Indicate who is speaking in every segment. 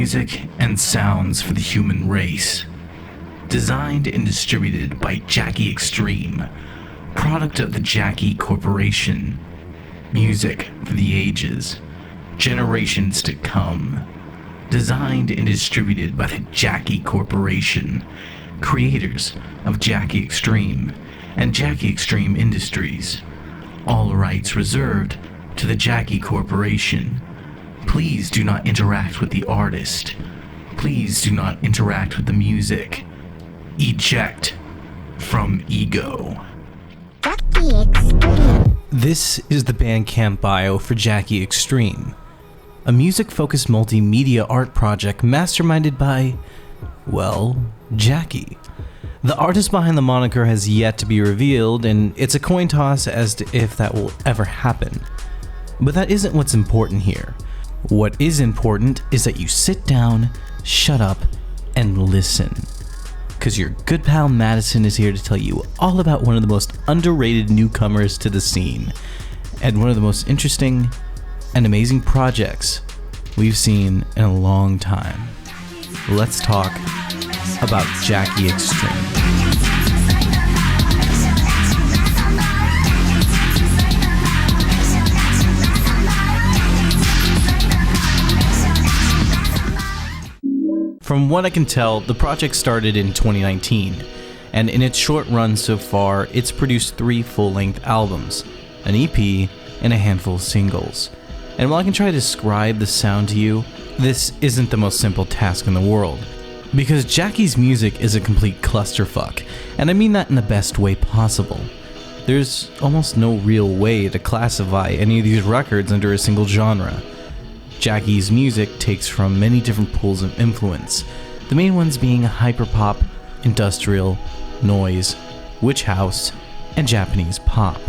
Speaker 1: music and sounds for the human race. Designed and distributed by Jackie Extreme, product of the Jackie Corporation. Music for the ages, generations to come. Designed and distributed by the Jackie Corporation, creators of Jackie Extreme and Jackie Extreme Industries. All rights reserved to the Jackie Corporation. Please do not interact with the artist. Please do not interact with the music. Eject from ego.
Speaker 2: This is the Bandcamp bio for Jackie Extreme, a music-focused multimedia art project masterminded by, well, Jackie. The artist behind the moniker has yet to be revealed, and it's a coin toss as to if that will ever happen. But that isn't what's important here. What is important is that you sit down, shut up, and listen. Because your good pal Madison is here to tell you all about one of the most underrated newcomers to the scene, and one of the most interesting and amazing projects we've seen in a long time. Let's talk about Jackie Extreme. From what I can tell, the project started in 2019, and in its short run so far, it's produced 3 full-length albums, an EP, and a handful of singles. And while I can try to describe the sound to you, this isn't the most simple task in the world, because Jackie's music is a complete clusterfuck, and I mean that in the best way possible. There's almost no real way to classify any of these records under a single genre. Jackie's music takes from many different pools of influence, the main ones being hyperpop, industrial, noise, witch house, and Japanese pop.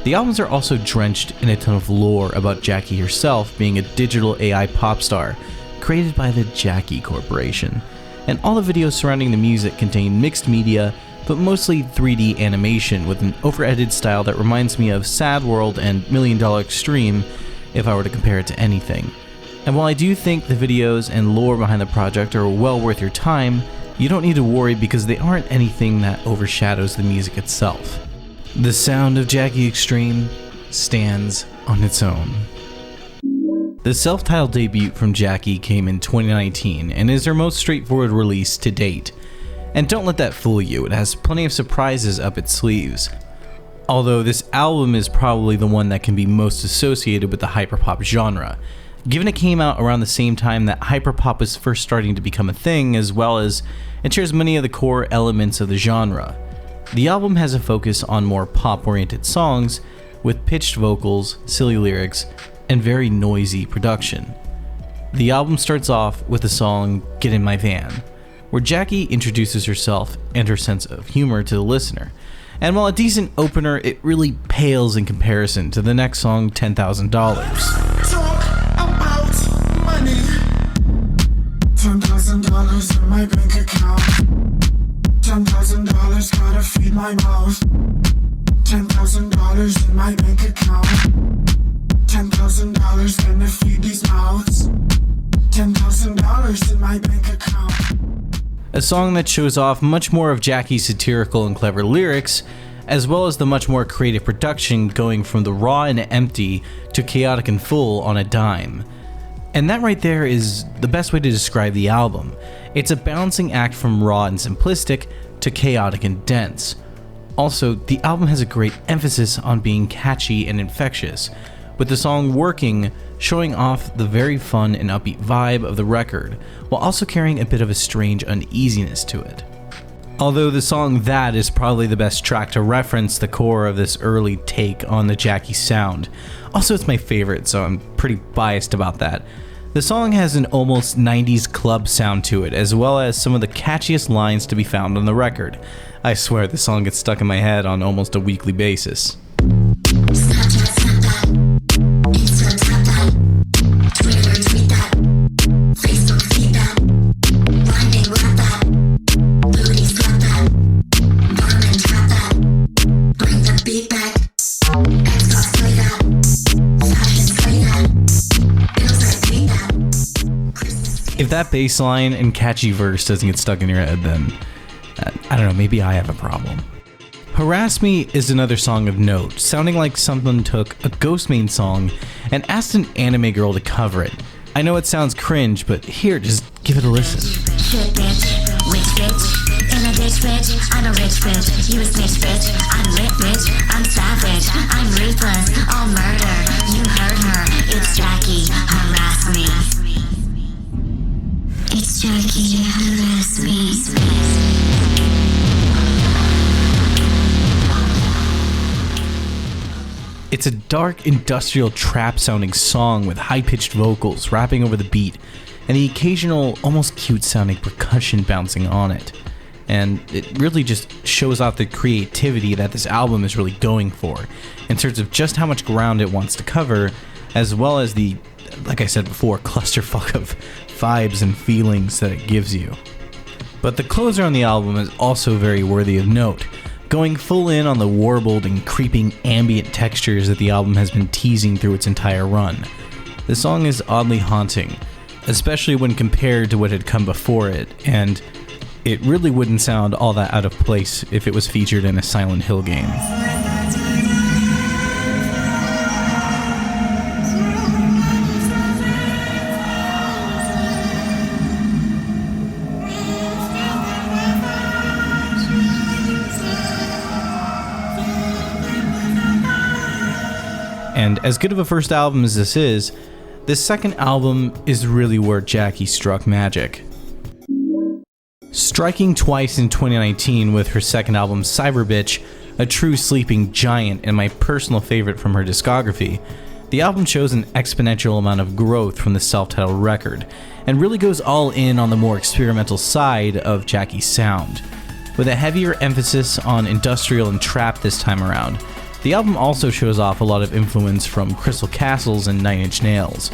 Speaker 2: The albums are also drenched in a ton of lore about Jackie herself being a digital AI pop star created by the Jackie Corporation, and all the videos surrounding the music contain mixed media, but mostly 3D animation with an over-edited style that reminds me of Sad World and $1 Million Extreme, if I were to compare it to anything. And while I do think the videos and lore behind the project are well worth your time, you don't need to worry because they aren't anything that overshadows the music itself. The sound of Jackie Extreme stands on its own. The self-titled debut from Jackie came in 2019 and is her most straightforward release to date. And don't let that fool you, it has plenty of surprises up its sleeves. Although this album is probably the one that can be most associated with the hyperpop genre, given it came out around the same time that hyperpop was first starting to become a thing, as well as it shares many of the core elements of the genre. The album has a focus on more pop-oriented songs, with pitched vocals, silly lyrics, and very noisy production. The album starts off with the song Get in My Van, where Jackie introduces herself and her sense of humor to the listener. And while a decent opener, it really pales in comparison to the next song, $10,000.
Speaker 3: Talk about money. $10,000 in my bank account. $10,000 gotta feed my mouth. $10,000 in my bank account. $10,000 gonna feed these mouths. $10,000 in my bank account.
Speaker 2: A song that shows off much more of Jackie's satirical and clever lyrics, as well as the much more creative production going from the raw and empty to chaotic and full on a dime. And that right there is the best way to describe the album. It's a balancing act from raw and simplistic to chaotic and dense. Also, the album has a great emphasis on being catchy and infectious, with the song Working showing off the very fun and upbeat vibe of the record, while also carrying a bit of a strange uneasiness to it. Although the song That is probably the best track to reference the core of this early take on the Jackie sound. Also, it's my favorite, so I'm pretty biased about that. The song has an almost 90s club sound to it, as well as some of the catchiest lines to be found on the record. I swear this song gets stuck in my head on almost a weekly basis. If that bass line and catchy verse doesn't get stuck in your head, then I don't know, maybe I have a problem. Harass Me is another song of note, sounding like someone took a Ghostmain song and asked an anime girl to cover it. I know it sounds cringe, but here, just give it a listen.
Speaker 4: Shit bitch, witch bitch, in a ditch bitch, I'm a rich bitch, you a snitch bitch, I'm lit bitch, I'm savage, I'm ruthless, all murder, you heard her, it's Jackie, harass me. It's Jackie, harass me.
Speaker 2: It's a dark industrial trap sounding song with high-pitched vocals rapping over the beat and the occasional almost cute sounding percussion bouncing on it. And it really just shows off the creativity that this album is really going for in terms of just how much ground it wants to cover, as well as the, like I said before, clusterfuck of vibes and feelings that it gives you. But the closer on the album is also very worthy of note, going full in on the warbled and creeping ambient textures that the album has been teasing through its entire run. The song is oddly haunting, especially when compared to what had come before it, and it really wouldn't sound all that out of place if it was featured in a Silent Hill game. And as good of a first album as this second album is really where Jackie struck magic. Striking twice in 2019 with her second album Cyber Bitch, a true sleeping giant and my personal favorite from her discography, the album shows an exponential amount of growth from the self-titled record, and really goes all in on the more experimental side of Jackie's sound. With a heavier emphasis on industrial and trap this time around, the album also shows off a lot of influence from Crystal Castles and Nine Inch Nails,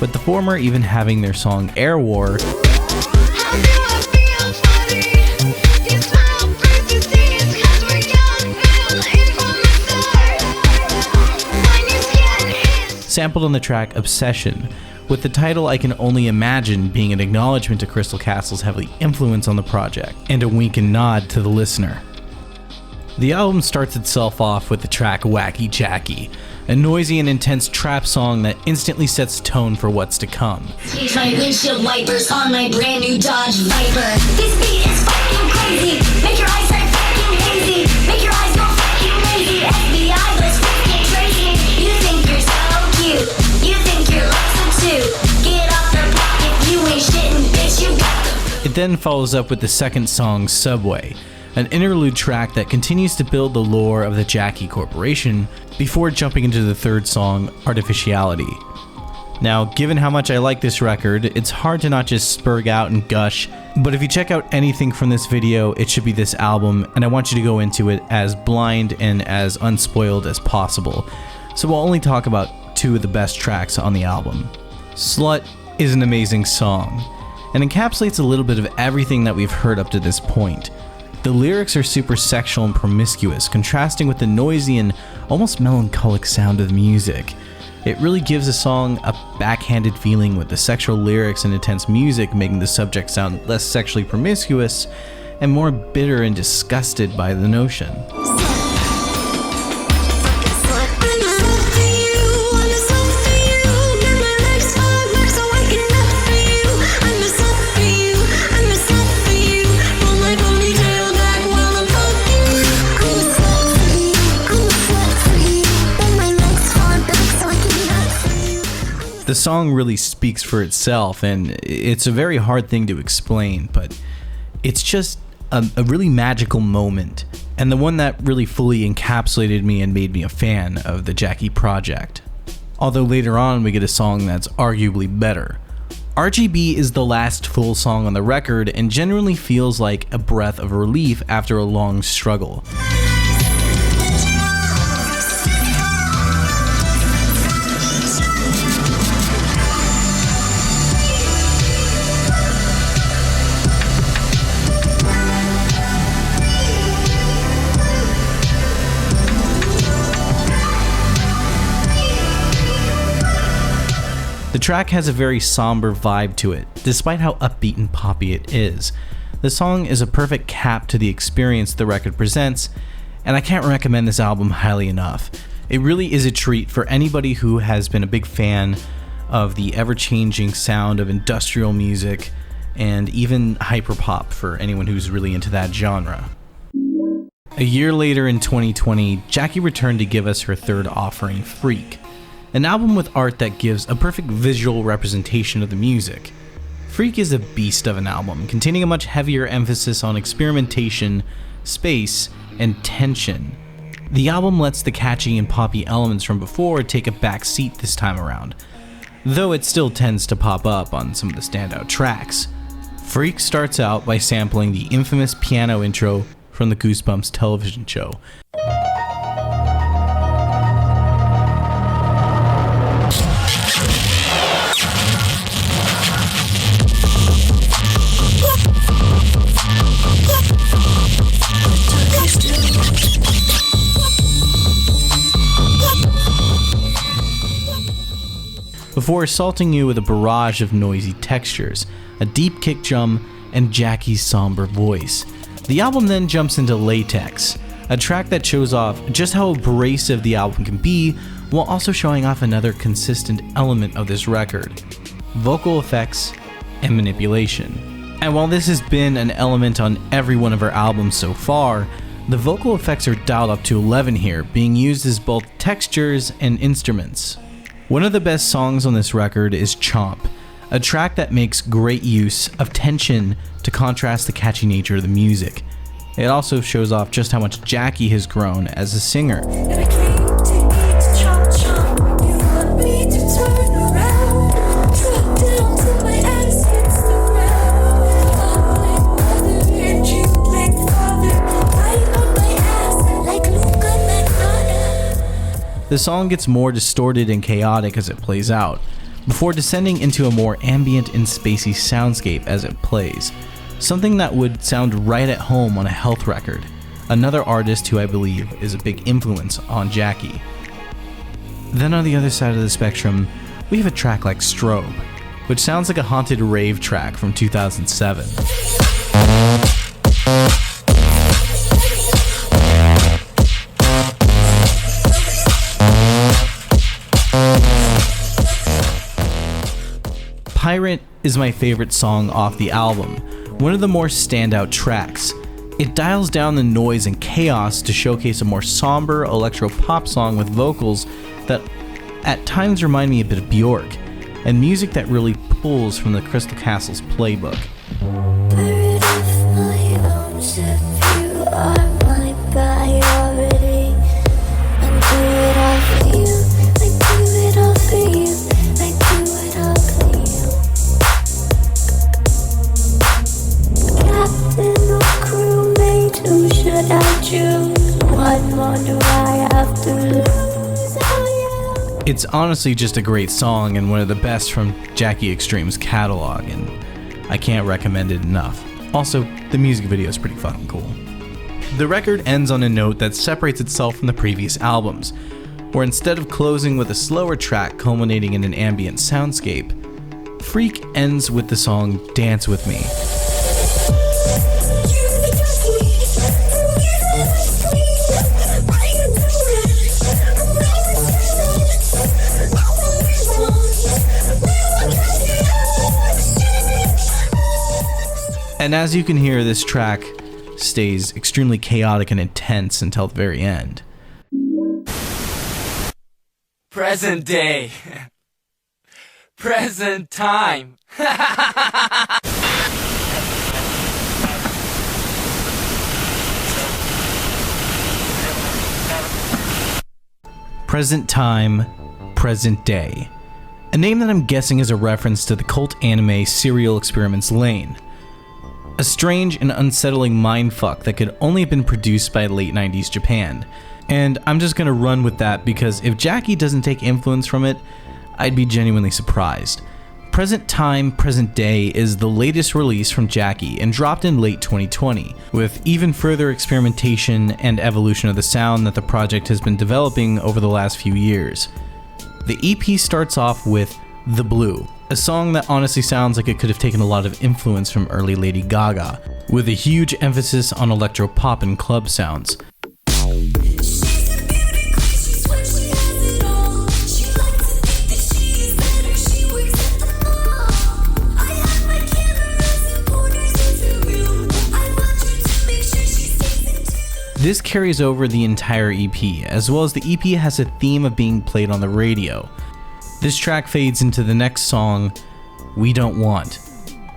Speaker 2: with the former even having their song Air War sampled on the track Obsession, with the title I Can Only Imagine being an acknowledgement to Crystal Castle's heavy influence on the project, and a wink and nod to the listener. The album starts itself off with the track Wacky Jackie, a noisy and intense trap song that instantly sets the tone for what's to come.
Speaker 4: My windshield wipers on my brand new Dodge Viper. This beat is fucking crazy. Make your eyes turn fucking hazy. Make your eyes go fucking lazy. FBI looks fucking crazy. You think you're so cute. You think you're awesome too. Get off their block if you ain't shitting, bitch. You got the.
Speaker 2: It then follows up with the second song Subway, an interlude track that continues to build the lore of the Jackie Corporation before jumping into the third song, Artificiality. Now, given how much I like this record, it's hard to not just spurg out and gush, but if you check out anything from this video, it should be this album, and I want you to go into it as blind and as unspoiled as possible. So we'll only talk about two of the best tracks on the album. Slut is an amazing song, and encapsulates a little bit of everything that we've heard up to this point. The lyrics are super sexual and promiscuous, contrasting with the noisy and almost melancholic sound of the music. It really gives the song a backhanded feeling, with the sexual lyrics and intense music making the subject sound less sexually promiscuous and more bitter and disgusted by the notion. The song really speaks for itself, and it's a very hard thing to explain, but it's just a really magical moment, and the one that really fully encapsulated me and made me a fan of the Jackie project. Although later on we get a song that's arguably better. RGB is the last full song on the record and genuinely feels like a breath of relief after a long struggle. The track has a very somber vibe to it, despite how upbeat and poppy it is. The song is a perfect cap to the experience the record presents, and I can't recommend this album highly enough. It really is a treat for anybody who has been a big fan of the ever-changing sound of industrial music and even hyperpop for anyone who's really into that genre. A year later in 2020, Jackie returned to give us her third offering, Freak, an album with art that gives a perfect visual representation of the music. Freak is a beast of an album, containing a much heavier emphasis on experimentation, space, and tension. The album lets the catchy and poppy elements from before take a back seat this time around, though it still tends to pop up on some of the standout tracks. Freak starts out by sampling the infamous piano intro from the Goosebumps television show. Before assaulting you with a barrage of noisy textures, a deep kick drum, and Jackie's somber voice. The album then jumps into Latex, a track that shows off just how abrasive the album can be, while also showing off another consistent element of this record: vocal effects and manipulation. And while this has been an element on every one of our albums so far, the vocal effects are dialed up to 11 here, being used as both textures and instruments. One of the best songs on this record is Chomp, a track that makes great use of tension to contrast the catchy nature of the music. It also shows off just how much Jackie has grown as a singer. The song gets more distorted and chaotic as it plays out, before descending into a more ambient and spacey soundscape as it plays, something that would sound right at home on a Health record, another artist who I believe is a big influence on Jackie. Then on the other side of the spectrum, we have a track like Strobe, which sounds like a haunted rave track from 2007. Pirate is my favorite song off the album, one of the more standout tracks. It dials down the noise and chaos to showcase a more somber electro-pop song with vocals that at times remind me a bit of Bjork, and music that really pulls from the Crystal Castles playbook.
Speaker 5: Pirate of my own ship, you are my priority. I do it all for you, I do it all for you, I do it all for you. Captain or crewmate, who should I choose? What more do I have to lose? Oh, yeah.
Speaker 2: It's honestly just a great song and one of the best from Jackie Extreme's catalog, and I can't recommend it enough. Also, the music video is pretty fucking cool. The record ends on a note that separates itself from the previous albums, where instead of closing with a slower track culminating in an ambient soundscape, Freak ends with the song Dance With Me. And as you can hear, this track stays extremely chaotic and intense until the very end.
Speaker 6: Present day. Present time.
Speaker 2: Present time, present day. A name that I'm guessing is a reference to the cult anime Serial Experiments Lain. A strange and unsettling mindfuck that could only have been produced by late 90s Japan. And I'm just gonna run with that because if Jackie doesn't take influence from it, I'd be genuinely surprised. Present Time, Present Day is the latest release from Jackie and dropped in late 2020, with even further experimentation and evolution of the sound that the project has been developing over the last few years. The EP starts off with The Blue, a song that honestly sounds like it could have taken a lot of influence from early Lady Gaga, with a huge emphasis on electro pop and club sounds. This carries over the entire EP, as well as the EP has a theme of being played on the radio. This track fades into the next song, We Don't Want,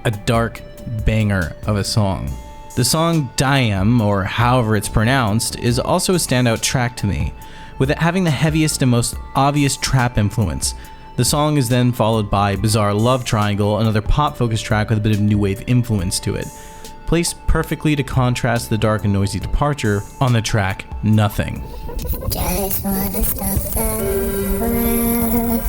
Speaker 2: a dark banger of a song. The song Diem, or however it's pronounced, is also a standout track to me, with it having the heaviest and most obvious trap influence. The song is then followed by Bizarre Love Triangle, another pop-focused track with a bit of new wave influence to it, placed perfectly to contrast the dark and noisy departure on the track Nothing.
Speaker 5: Just wanna stop the world.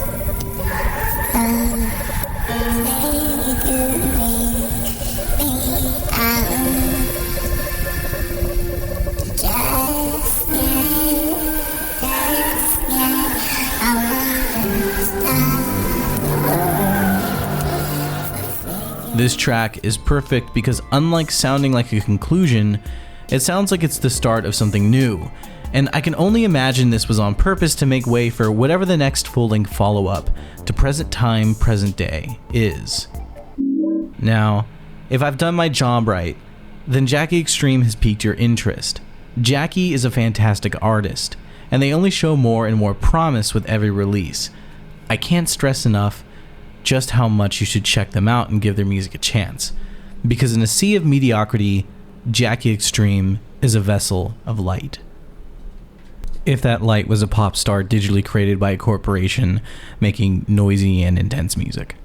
Speaker 2: This track is perfect because, unlike sounding like a conclusion, it sounds like it's the start of something new, and I can only imagine this was on purpose to make way for whatever the next full-length follow-up to Present Time, Present Day is. Now, if I've done my job right, then Jackie Extreme has piqued your interest. Jackie is a fantastic artist, and they only show more and more promise with every release. I can't stress enough just how much you should check them out and give their music a chance, because in a sea of mediocrity, Jackie Extreme is a vessel of light. If that light was a pop star digitally created by a corporation making noisy and intense music.